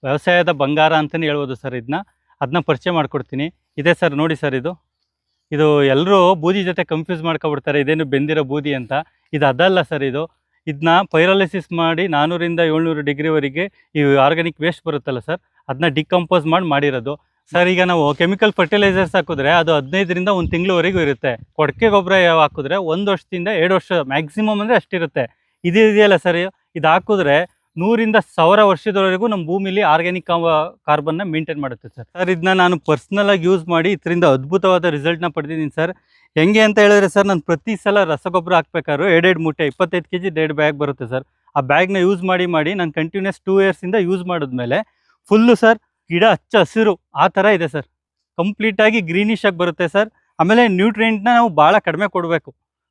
ವ್ಯವಸಾಯದ ಬಂಗಾರ ಅಂತಲೇ ಹೇಳ್ಬೋದು ಸರ್ ಇದನ್ನ. ಅದನ್ನ ಪರಿಚಯ ಮಾಡಿಕೊಡ್ತೀನಿ. ಇದೆ ಸರ್, ನೋಡಿ ಸರ್ ಇದು. ಇದು ಎಲ್ಲರೂ ಬೂದಿ ಜೊತೆ ಕನ್ಫ್ಯೂಸ್ ಮಾಡ್ಕೊಬಿಡ್ತಾರೆ, ಇದೇನು ಬೆಂದಿರೋ ಬೂದಿ ಅಂತ. ಇದು ಅದಲ್ಲ ಸರ್ ಇದು. ಇದನ್ನ ಪೈರಾಲಿಸಿಸ್ ಮಾಡಿ 400 ರಿಂದ 700 ಡಿಗ್ರಿವರೆಗೆ ಈ ಆರ್ಗ್ಯಾನಿಕ್ ವೇಸ್ಟ್ ಬರುತ್ತಲ್ಲ ಸರ್, ಅದನ್ನ ಡಿಕಂಪೋಸ್ ಮಾಡಿರೋದು ಸರ್. ಈಗ ನಾವು ಕೆಮಿಕಲ್ ಫರ್ಟಿಲೈಸರ್ಸ್ ಹಾಕಿದ್ರೆ ಅದು 15 ರಿಂದ 1 ತಿಂಗಳವರೆಗೂ ಇರುತ್ತೆ. ಕೊಟ್ಟಿಗೆ ಗೊಬ್ಬರ ಹಾಕಿದ್ರೆ 1 ವರ್ಷದಿಂದ 2 ವರ್ಷ ಮ್ಯಾಕ್ಸಿಮಮ್ ಅಂದರೆ ಅಷ್ಟಿರುತ್ತೆ. ಇದು ಇದೆಯಲ್ಲ ಸರ್, ಇದು ಹಾಕಿದ್ರೆ 100 ರಿಂದ 1000 ವರ್ಷದವರೆಗೂ ನಮ್ಮ ಭೂಮಿಲಿ ಆರ್ಗ್ಯಾನಿಕ್ ಕಾರ್ಬನ್ನ ಮೇಂಟೈನ್ ಮಾಡುತ್ತೆ ಸರ್. ಸರ್ ಇದನ್ನ ನಾನು ಪರ್ಸ್ನಲಾಗಿ ಯೂಸ್ ಮಾಡಿ ಇದರಿಂದ ಅದ್ಭುತವಾದ ರಿಸಲ್ಟ್ನ ಪಡೆದಿದ್ದೀನಿ ಸರ್. ಹೆಂಗೆ ಅಂತ ಹೇಳಿದ್ರೆ ಸರ್, ನಾನು ಪ್ರತಿ ಸಲ ರಸಗೊಬ್ಬರ ಹಾಕ್ಬೇಕಾದ್ರು 2 ಮೂಟೆ 25 kg 1 ಬ್ಯಾಗ್ ಬರುತ್ತೆ ಸರ್. ಆ ಬ್ಯಾಗ್ನ ಯೂಸ್ ಮಾಡಿ ನಾನು ಕಂಟಿನ್ಯೂಸ್ 2 ಇಯರ್ಸಿಂದ ಯೂಸ್ ಮಾಡಿದ್ಮೇಲೆ ಫುಲ್ಲು ಸರ್ ಗಿಡ ಹಚ್ಚ ಹಸಿರು ಆ ಥರ ಇದೆ ಸರ್. ಕಂಪ್ಲೀಟಾಗಿ ಗ್ರೀನಿಶ್ ಆಗಿ ಬರುತ್ತೆ ಸರ್. ಆಮೇಲೆ ನ್ಯೂಟ್ರಿಯೆಂಟ್ನ ನಾವು ಭಾಳ ಕಡಿಮೆ ಕೊಡಬೇಕು,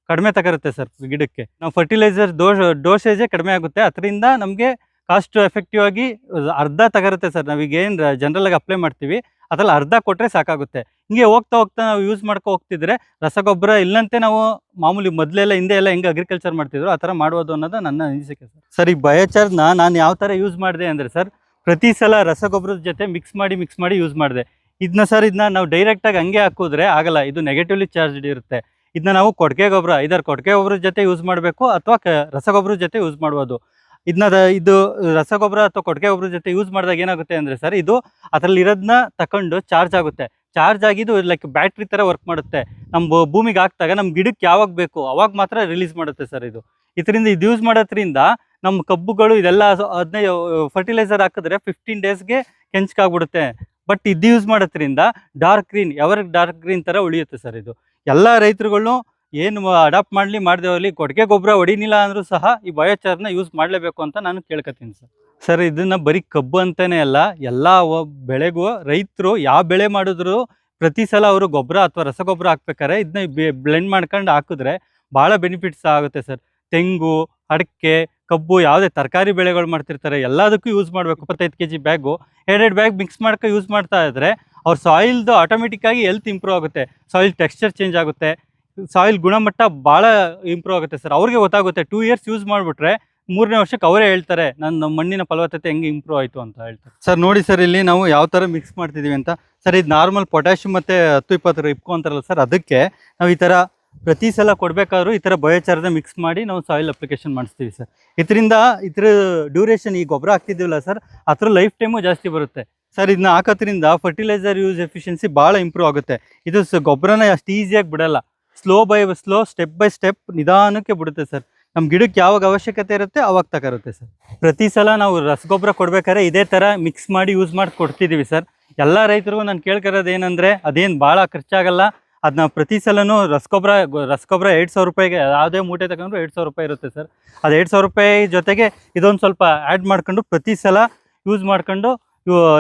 ಕಡಿಮೆ ತಗೊರುತ್ತೆ ಸರ್ ಗಿಡಕ್ಕೆ. ನಾವು ಫರ್ಟಿಲೈಸರ್ ಡೋಸೇಜೇ ಕಡಿಮೆ ಆಗುತ್ತೆ. ಅದರಿಂದ ನಮಗೆ ಕಾಸ್ಟ್ ಎಫೆಕ್ಟಿವ್ ಆಗಿ ಅರ್ಧ ತಗೊರುತ್ತೆ ಸರ್. ನಾವೀಗೇನು ಜನರಲಾಗಿ ಅಪ್ಲೈ ಮಾಡ್ತೀವಿ ಅದರಲ್ಲಿ ಅರ್ಧ ಕೊಟ್ಟರೆ ಸಾಕಾಗುತ್ತೆ. ಹಿಂಗೆ ಹೋಗ್ತಾ ಹೋಗ್ತಾ ನಾವು ಯೂಸ್ ಮಾಡ್ಕೊ ಹೋಗ್ತಿದ್ರೆ ರಸಗೊಬ್ಬರ ಇಲ್ಲಂತೆ ನಾವು ಮಾಮೂಲಿ ಮೊದಲೆಲ್ಲ ಹಿಂದೆ ಎಲ್ಲ ಹೆಂಗೆ ಅಗ್ರಿಕಲ್ಚರ್ ಮಾಡ್ತಿದ್ರು ಆ ಥರ ಮಾಡ್ಬೋದು ಅನ್ನೋದು ನನ್ನ ಅನಿಸಿಕೆ ಸರ್. ಸರ್ ಈ ಬಯೋಚಾರ್ಜ್ನ ನಾನು ಯಾವ ಥರ ಯೂಸ್ ಮಾಡಿದೆ ಅಂದರೆ ಸರ್, ಪ್ರತಿ ಸಲ ರಸಗೊಬ್ಬರದ ಜೊತೆ ಮಿಕ್ಸ್ ಮಾಡಿ ಯೂಸ್ ಮಾಡಿದೆ. ಇದನ್ನ ನಾವು ಡೈರೆಕ್ಟಾಗಿ ಹಂಗೆ ಹಾಕಿದ್ರೆ ಆಗಲ್ಲ, ಇದು ನೆಗೆಟಿವ್ಲಿ ಚಾರ್ಜ್ಡ್ ಇರುತ್ತೆ. ಇದನ್ನ ನಾವು ಕೊಟ್ಟಿಗೆ ಗೊಬ್ಬರದ ಜೊತೆ ಯೂಸ್ ಮಾಡಬೇಕು ಅಥವಾ ರಸಗೊಬ್ಬರದ ಜೊತೆ ಯೂಸ್ ಮಾಡ್ಬೋದು. ಇದು ರಸಗೊಬ್ಬರ ಅಥವಾ ಕೊಟ್ಟಿಗೆ ಗೊಬ್ಬರದ ಜೊತೆ ಯೂಸ್ ಮಾಡಿದಾಗ ಏನಾಗುತ್ತೆ ಅಂದರೆ ಸರ್, ಇದು ಅದರಲ್ಲಿ ಇರೋದನ್ನ ತಗೊಂಡು ಚಾರ್ಜ್ ಆಗುತ್ತೆ. ಚಾರ್ಜ್ ಆಗಿದ್ದು ಲೈಕ್ ಬ್ಯಾಟ್ರಿ ಥರ ವರ್ಕ್ ಮಾಡುತ್ತೆ. ನಮ್ಮ ಭೂಮಿಗೆ ಹಾಕಿದಾಗ ನಮ್ಮ ಗಿಡಕ್ಕೆ ಯಾವಾಗ ಬೇಕು ಅವಾಗ ಮಾತ್ರ ರಿಲೀಸ್ ಮಾಡುತ್ತೆ ಸರ್ ಇದು. ಇದರಿಂದ ಇದು ಯೂಸ್ ಮಾಡೋದ್ರಿಂದ ನಮ್ಮ ಕಬ್ಬುಗಳು ಇದೆಲ್ಲ 15 ಫರ್ಟಿಲೈಸರ್ ಹಾಕಿದ್ರೆ 15 ಡೇಸ್ಗೆ ಕೆಂಚಕಾಗ್ಬಿಡುತ್ತೆ. ಬಟ್ ಇದು ಯೂಸ್ ಮಾಡೋದ್ರಿಂದ ಡಾರ್ಕ್ ಗ್ರೀನ್ ಥರ ಉಳಿಯುತ್ತೆ ಸರ್ ಇದು. ಎಲ್ಲ ರೈತರುಗಳು ಏನು ಅಡಾಪ್ಟ್ ಮಾಡದೆ ಹೋಗಲಿ, ಕೊಟ್ಟಿಗೆ ಗೊಬ್ಬರ ಹೊಡಿನಿಲ್ಲ ಅಂದರೂ ಸಹ ಈ ಬಯೋಚಾರ್ನ ಯೂಸ್ ಮಾಡಲೇಬೇಕು ಅಂತ ನಾನು ಕೇಳ್ಕೊತೀನಿ ಸರ್. ಸರ್ ಇದನ್ನು ಬರೀ ಕಬ್ಬು ಅಂತಲೇ ಅಲ್ಲ, ಎಲ್ಲ ಬೆಳೆಗೂ ರೈತರು ಯಾವ ಬೆಳೆ ಮಾಡಿದ್ರು ಪ್ರತಿ ಸಲ ಅವರು ಗೊಬ್ಬರ ಅಥವಾ ರಸಗೊಬ್ಬರ ಹಾಕ್ಬೇಕಾದ್ರೆ ಇದನ್ನ ಬ್ಲೆಂಡ್ ಮಾಡ್ಕೊಂಡು ಹಾಕಿದ್ರೆ ಭಾಳ ಬೆನಿಫಿಟ್ಸ್ ಆಗುತ್ತೆ ಸರ್. ತೆಂಗು, ಅಡಿಕೆ, ಕಬ್ಬು, ಯಾವುದೇ ತರಕಾರಿ ಬೆಳೆಗಳು ಮಾಡ್ತಿರ್ತಾರೆ ಎಲ್ಲದಕ್ಕೂ ಯೂಸ್ ಮಾಡಬೇಕು. 25 kg ಬ್ಯಾಗು 2 ಬ್ಯಾಗ್ ಮಿಕ್ಸ್ ಮಾಡ್ಕೊ ಯೂಸ್ ಮಾಡ್ತಾ ಇದ್ದರೆ ಅವ್ರ ಸಾಯಿಲ್ದು ಆಟೋಮೆಟಿಕ್ಕಾಗಿ ಹೆಲ್ತ್ ಇಂಪ್ರೂವ್ ಆಗುತ್ತೆ. ಸಾಯಿಲ್ ಟೆಕ್ಸ್ಚರ್ ಚೇಂಜ್ ಆಗುತ್ತೆ, ಸಾಯಿಲ್ ಗುಣಮಟ್ಟ ಭಾಳ ಇಂಪ್ರೂವ್ ಆಗುತ್ತೆ ಸರ್. ಅವ್ರಿಗೆ ಗೊತ್ತಾಗುತ್ತೆ. 2 ಇಯರ್ಸ್ ಯೂಸ್ ಮಾಡಿಬಿಟ್ರೆ 3ನೇ ವರ್ಷಕ್ಕೆ ಅವರೇ ಹೇಳ್ತಾರೆ ನನ್ನ ಮಣ್ಣಿನ ಫಲವತ್ತತೆ ಹೆಂಗೆ ಇಂಪ್ರೂವ್ ಆಯಿತು ಅಂತ ಹೇಳ್ತಾರೆ ಸರ್. ನೋಡಿ ಸರ್, ಇಲ್ಲಿ ನಾವು ಯಾವ ಥರ ಮಿಕ್ಸ್ ಮಾಡ್ತಿದ್ದೀವಿ ಅಂತ ಸರ್. ಇದು ನಾರ್ಮಲ್ ಪೊಟ್ಯಾಷಿಯಮ್ ಮತ್ತು 10-20 ಇಪ್ಕೊ ಅಂತಾರಲ್ಲ ಸರ್, ಅದಕ್ಕೆ ನಾವು ಈ ಥರ ಪ್ರತಿ ಸಲ ಕೊಡಬೇಕಾದ್ರೂ ಈ ಥರ ಬಯೋಚಾರ್ನ ಮಿಕ್ಸ್ ಮಾಡಿ ನಾವು ಸಾಯಿಲ್ ಅಪ್ಲಿಕೇಶನ್ ಮಾಡಿಸ್ತೀವಿ ಸರ್. ಇದ್ರ ಡ್ಯೂರೇಷನ್ ಈ ಗೊಬ್ಬರ ಹಾಕ್ತಿದ್ದೀವಲ್ಲ ಸರ್, ಅದ್ರ ಲೈಫ್ ಟೈಮು ಜಾಸ್ತಿ ಬರುತ್ತೆ ಸರ್. ಇದನ್ನ ಹಾಕೋದ್ರಿಂದ ಫರ್ಟಿಲೈಸರ್ ಯೂಸ್ ಎಫಿಷಿಯನ್ಸಿ ಭಾಳ ಇಂಪ್ರೂವ್ ಆಗುತ್ತೆ. ಇದು ಗೊಬ್ಬರನ ಅಷ್ಟು ಈಸಿಯಾಗಿ ಬಿಡಲ್ಲ, ಸ್ಲೋ ಸ್ಟೆಪ್ ಬೈ ಸ್ಟೆಪ್ ನಿಧಾನಕ್ಕೆ ಬಿಡುತ್ತೆ ಸರ್. ನಮ್ಮ ಗಿಡಕ್ಕೆ ಯಾವಾಗ ಅವಶ್ಯಕತೆ ಇರುತ್ತೆ ಅವಾಗ ತಗೊರುತ್ತೆ ಸರ್. ಪ್ರತಿ ಸಲ ನಾವು ರಸಗೊಬ್ಬರ ಕೊಡ್ಬೇಕಾದ್ರೆ ಇದೇ ಥರ ಮಿಕ್ಸ್ ಮಾಡಿ ಯೂಸ್ ಮಾಡಿ ಕೊಡ್ತಿದ್ದೀವಿ ಸರ್. ಎಲ್ಲ ರೈತರಿಗೂ ನಾನು ಕೇಳ್ಕೊರೋದು ಏನಂದರೆ, ಅದೇನು ಭಾಳ ಖರ್ಚಾಗಲ್ಲ. ಅದನ್ನ ಪ್ರತಿ ಸಲನೂ ರಸಗೊಬ್ಬರ 2,000 ರೂಪಾಯಿಗೆ ಯಾವುದೇ ಮೂಟೆ ತಗೊಂಡ್ರು 2,000 ರೂಪಾಯಿ ಇರುತ್ತೆ ಸರ್. ಅದು 2,000 ರೂಪಾಯಿ ಜೊತೆಗೆ ಇದೊಂದು ಸ್ವಲ್ಪ ಆ್ಯಡ್ ಮಾಡ್ಕೊಂಡು ಪ್ರತಿ ಸಲ ಯೂಸ್ ಮಾಡ್ಕೊಂಡು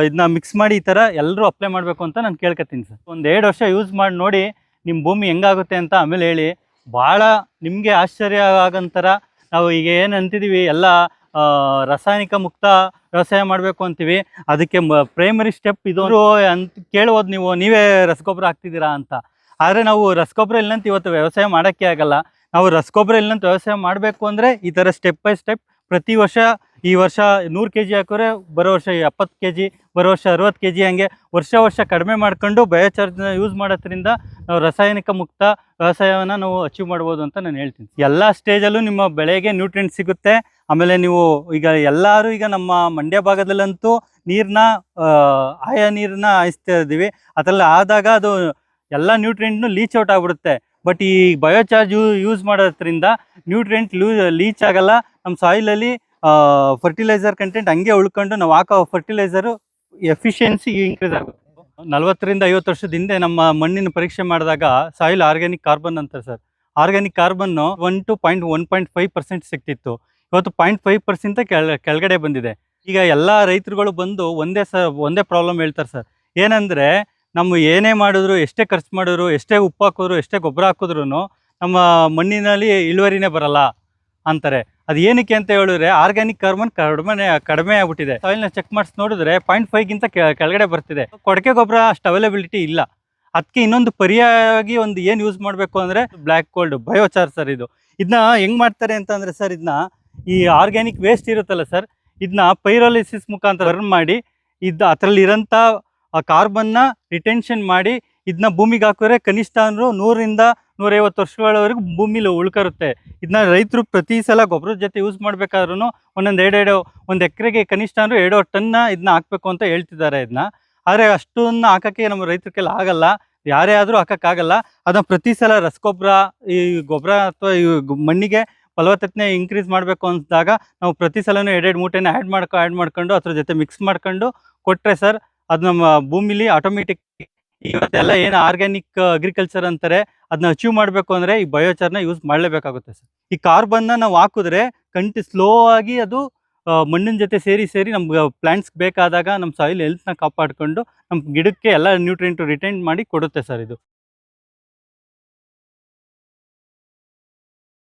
ಇದನ್ನ ಮಿಕ್ಸ್ ಮಾಡಿ ಈ ಥರ ಎಲ್ಲರೂ ಅಪ್ಲೈ ಮಾಡಬೇಕು ಅಂತ ನಾನು ಕೇಳ್ಕೊತೀನಿ ಸರ್. 1-2 ವರ್ಷ ಯೂಸ್ ಮಾಡಿ ನೋಡಿ ನಿಮ್ಮ ಭೂಮಿ ಹೆಂಗಾಗುತ್ತೆ ಅಂತ ಆಮೇಲೆ ಹೇಳಿ. ಭಾಳ ನಿಮಗೆ ಆಶ್ಚರ್ಯ ಆಗಂತರ. ನಾವು ಈಗ ಏನು ಅಂತಿದ್ದೀವಿ ಎಲ್ಲ ರಾಸಾಯನಿಕ ಮುಕ್ತ ವ್ಯವಸಾಯ ಮಾಡಬೇಕು ಅಂತೀವಿ, ಅದಕ್ಕೆ ಪ್ರೈಮರಿ ಸ್ಟೆಪ್ ಇದು ಅಂತ ಕೇಳ್ಬೋದು ನೀವೇ ರಸಗೊಬ್ಬರ ಹಾಕ್ತಿದ್ದೀರಾ ಅಂತ. ಆದರೆ ನಾವು ರಸಗೊಬ್ಬರ ಇಲ್ಲಂತ ಇವತ್ತು ವ್ಯವಸಾಯ ಮಾಡೋಕ್ಕೆ ಆಗಲ್ಲ. ನಾವು ರಸಗೊಬ್ಬರ ಇಲ್ಲಂತ ವ್ಯವಸಾಯ ಮಾಡಬೇಕು ಅಂದರೆ ಈ ಥರ ಸ್ಟೆಪ್ ಬೈ ಸ್ಟೆಪ್ ಪ್ರತಿ ವರ್ಷ, ಈ ವರ್ಷ 100 kg ಹಾಕಿದ್ರೆ ಬರೋ ವರ್ಷ 70 kg, ಬರೋ ವರ್ಷ 60 kg, ಹಂಗೆ ವರ್ಷ ಕಡಿಮೆ ಮಾಡ್ಕೊಂಡು ಬಯೋಚಾರ್ಜ್ನ ಯೂಸ್ ಮಾಡೋದ್ರಿಂದ ನಾವು ರಾಸಾಯನಿಕ ಮುಕ್ತ ವ್ಯವಸಾಯವನ್ನು ನಾವು ಅಚೀವ್ ಮಾಡ್ಬೋದು ಅಂತ ನಾನು ಹೇಳ್ತೀನಿ. ಎಲ್ಲ ಸ್ಟೇಜಲ್ಲೂ ನಿಮ್ಮ ಬೆಳೆಗೆ ನ್ಯೂಟ್ರಿಯೆಂಟ್ ಸಿಗುತ್ತೆ. ಆಮೇಲೆ ನೀವು ಎಲ್ಲರೂ ಈಗ ನಮ್ಮ ಮಂಡ್ಯ ಭಾಗದಲ್ಲಂತೂ ಆಯಾ ನೀರನ್ನ ಹಾಯಿಸ್ತಾ ಇದ್ದೀವಿ. ಅದರಲ್ಲಿ ಆದಾಗ ಅದು ಎಲ್ಲ ನ್ಯೂಟ್ರಿಯೆಂಟ್ನು ಲೀಚ್ ಔಟ್ ಆಗಿಬಿಡುತ್ತೆ. ಬಟ್ ಈ ಬಯೋಚಾರ್ಜ್ ಯೂಸ್ ಮಾಡೋದ್ರಿಂದ ನ್ಯೂಟ್ರಿಯೆಂಟ್ ಲೀಚ್ ಆಗಲ್ಲ. ನಮ್ಮ ಸಾಯಿಲಲ್ಲಿ ಫರ್ಟಿಲೈಸರ್ ಕಂಟೆಂಟ್ ಹಂಗೆ ಉಳ್ಕೊಂಡು ನಾವು ಹಾಕೋ ಫರ್ಟಿಲೈಸರು ಎಫಿಷಿಯನ್ಸಿ ಇನ್ಕ್ರೀಸ್ ಆಗುತ್ತೆ. 40 ರಿಂದ 50 ವರ್ಷದ ಹಿಂದೆ ನಮ್ಮ ಮಣ್ಣಿನ ಪರೀಕ್ಷೆ ಮಾಡಿದಾಗ ಸಾಯಿಲ್ ಆರ್ಗ್ಯಾನಿಕ್ ಕಾರ್ಬನ್ ಅಂತಾರೆ ಸರ್. ಆರ್ಗ್ಯಾನಿಕ್ ಕಾರ್ಬನ್ನು 1.5% ಸಿಗ್ತಿತ್ತು. ಇವತ್ತು 0.5% ಕೆಳಗಡೆ ಬಂದಿದೆ. ಈಗ ಎಲ್ಲ ರೈತರುಗಳು ಬಂದು ಒಂದೇ ಪ್ರಾಬ್ಲಮ್ ಹೇಳ್ತಾರೆ ಸರ್. ಏನಂದರೆ, ನಮ್ಮ ಏನೇ ಮಾಡಿದ್ರು, ಎಷ್ಟೇ ಖರ್ಚು ಮಾಡಿದ್ರು, ಎಷ್ಟೇ ಉಪ್ಪು ಹಾಕಿದ್ರು, ಎಷ್ಟೇ ಗೊಬ್ಬರ ಹಾಕಿದ್ರು ನಮ್ಮ ಮಣ್ಣಿನಲ್ಲಿ ಇಳುವರಿನೇ ಬರಲ್ಲ ಅಂತಾರೆ. ಅದು ಏನಕ್ಕೆ ಅಂತ ಹೇಳಿದ್ರೆ ಆರ್ಗ್ಯಾನಿಕ್ ಕಾರ್ಬನ್ ಕಡಿಮೆ ಆಗ್ಬಿಟ್ಟಿದೆ. ಸಾಯಿಲ್ನ ಚೆಕ್ ಮಾಡಿಸಿ ನೋಡಿದ್ರೆ 0.5ಗಿಂತ ಕೆಳಗಡೆ ಬರ್ತಿದೆ. ಕೊಟ್ಟಿಗೆ ಗೊಬ್ಬರ ಅಷ್ಟು ಅವೈಲಬಿಲಿಟಿ ಇಲ್ಲ. ಅದಕ್ಕೆ ಇನ್ನೊಂದು ಪರ್ಯಾಯವಾಗಿ ಏನು ಯೂಸ್ ಮಾಡಬೇಕು ಅಂದರೆ ಬ್ಲ್ಯಾಕ್ ಗೋಲ್ಡ್ ಬಯೋಚಾರ್ ಸರ್. ಇದನ್ನ ಹೆಂಗೆ ಮಾಡ್ತಾರೆ ಅಂತಂದರೆ ಸರ್, ಇದನ್ನ ಈ ಆರ್ಗ್ಯಾನಿಕ್ ವೇಸ್ಟ್ ಇರುತ್ತಲ್ಲ ಸರ್, ಇದನ್ನ ಪೈರಾಲಿಸಿಸ್ ಮುಖಾಂತರ ಬರ್ನ್ ಮಾಡಿ ಅದರಲ್ಲಿ ಇರೋಂಥ ಆ ಕಾರ್ಬನ್ನ ರಿಟೆನ್ಷನ್ ಮಾಡಿ ಇದನ್ನ ಭೂಮಿಗೆ ಹಾಕಿದ್ರೆ ಕನಿಷ್ಠ ಅಂದರೂ 100ರಿಂದ 150 ವರ್ಷಗಳವರೆಗೂ ಭೂಮಿಲಿ ಉಳ್ಕರುತ್ತೆ. ಇದನ್ನ ರೈತರು ಪ್ರತಿ ಸಲ ಗೊಬ್ಬರದ ಜೊತೆ ಯೂಸ್ ಮಾಡಬೇಕಾದ್ರೂ ಒಂದು ಎಕರೆಗೆ ಕನಿಷ್ಠ ಅಂದರೂ 2 ಟನ್ನ ಇದನ್ನ ಹಾಕಬೇಕು ಅಂತ ಹೇಳ್ತಿದ್ದಾರೆ ಇದನ್ನ. ಆದರೆ ಅಷ್ಟನ್ನು ಹಾಕೋಕ್ಕೆ ನಮ್ಮ ರೈತರ ಕೈಲಿ ಆಗಲ್ಲ, ಯಾರೇ ಆದರೂ ಹಾಕೋಕ್ಕಾಗಲ್ಲ. ಅದನ್ನ ಪ್ರತಿ ಸಲ ರಸಗೊಬ್ಬರ, ಈ ಗೊಬ್ಬರ ಅಥವಾ ಈ ಮಣ್ಣಿಗೆ ಫಲವತ್ತತೆ ಇನ್ಕ್ರೀಸ್ ಮಾಡಬೇಕು ಅಂದಾಗ ನಾವು ಪ್ರತಿ ಸಲನೂ 2 ಮೂಟೆನ ಆ್ಯಡ್ ಮಾಡ್ಕೊಂಡು ಅದ್ರ ಜೊತೆ ಮಿಕ್ಸ್ ಮಾಡ್ಕೊಂಡು ಕೊಟ್ಟರೆ ಸರ್, ಅದು ನಮ್ಮ ಭೂಮಿಲಿ ಆಟೋಮೆಟಿಕ್ ಇವತ್ತೆಲ್ಲ ಏನು ಆರ್ಗ್ಯಾನಿಕ್ ಅಗ್ರಿಕಲ್ಚರ್ ಅಂತಾರೆ, ಅದನ್ನ ಅಚೀವ್ ಮಾಡಬೇಕು ಅಂದರೆ ಈ ಬಯೋಚಾರ್ನ ಯೂಸ್ ಮಾಡಲೇಬೇಕಾಗುತ್ತೆ ಸರ್. ಈ ಕಾರ್ಬನ್ನ ನಾವು ಹಾಕಿದ್ರೆ ಸ್ಲೋ ಆಗಿ ಅದು ಮಣ್ಣಿನ ಜೊತೆ ಸೇರಿ ನಮ್ಗೆ ಪ್ಲಾಂಟ್ಸ್ಗೆ ಬೇಕಾದಾಗ ನಮ್ಮ ಸಾಯಿಲ್ ಹೆಲ್ತ್ನ ಕಾಪಾಡಿಕೊಂಡು ನಮ್ಮ ಗಿಡಕ್ಕೆ ಎಲ್ಲ ನ್ಯೂಟ್ರಿಯೆಂಟು ರಿಟೈನ್ ಮಾಡಿ ಕೊಡುತ್ತೆ ಸರ್ ಇದು.